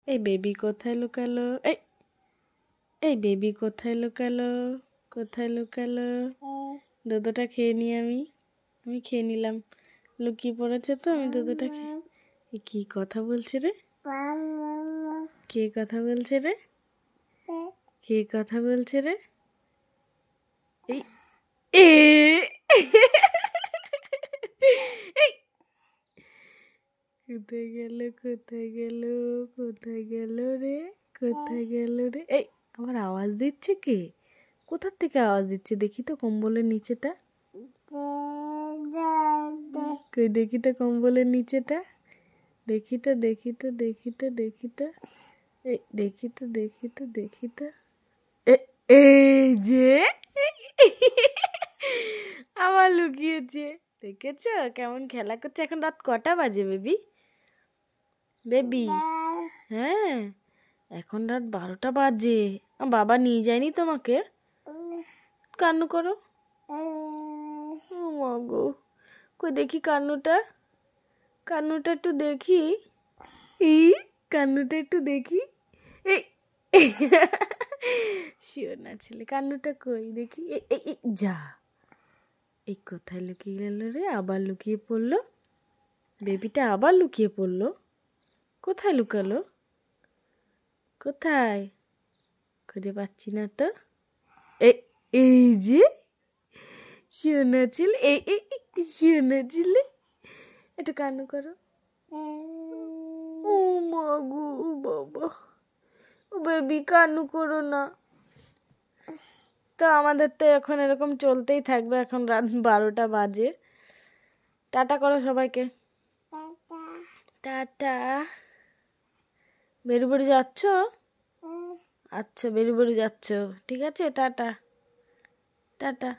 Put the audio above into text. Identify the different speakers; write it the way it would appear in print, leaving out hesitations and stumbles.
Speaker 1: এই বেবি কোথায় লুকালো? এই এই বেবি কোথায় লুকালো? কোথায় লুকালো? দুধটা খেয়ে নি আমি খেয়ে নিলাম। লুকিয়ে পড়েছে তো, আমি দুধটা খেয়ে। কি কথা বলছে রে? কে কথা বলছে রে? কে কথা বলছে রে? এই এ এই, কোথায় গেল কোথায় গেল কোথায় গেল রে? কোথায় গেল রে? এই আমার আওয়াজ দিচ্ছে কে? কোথার থেকে আওয়াজ দিচ্ছে দেখি তো কম্বলের নিচেটা। কই দেখি তো কম্বলের নিচেটা। দেখি তো দেখি তো দেখি তো দেখি তো। এই দেখি তো দেখি তো দেখি তো। এই যে আবার লুকিয়েছে। দেখেছো কেমন খেলা করছে? এখন রাত কটা বাজে বেবি? বেবি হ্যাঁ, এখন রাত 12টা বাজে। বাবা নিয়ে যায়নি তোমাকে? কান্নু করো। ও মা গো, কই দেখি কান্নুটা। কান্নুটা একটু দেখি। কান্নুটা একটু দেখি। এই শিওর না ছেলে, কান্নুটা কই দেখি। যা, এই কোথায় লুকিয়ে গেল রে? আবার লুকিয়ে পড়লো বেবিটা, আবার লুকিয়ে পড়লো। কোথায় লুকালো? কোথায়? খুঁজে পাচ্ছি না তো। এই যে শিওনা ছেলে, শিওনা ছেলে, একটু কান্না করো। ও মা গো বাবা, ও বেবি কান্না করো না। তো আমাদের তো এখন এরকম চলতেই থাকবে। এখন রাত 12টা বাজে। টাটা করো সবাইকে। টাটা। বেরুবাড়ি যাচ্ছ? আচ্ছা বেরুবাড়ি যাচ্ছ, ঠিক আছে। Tata tata.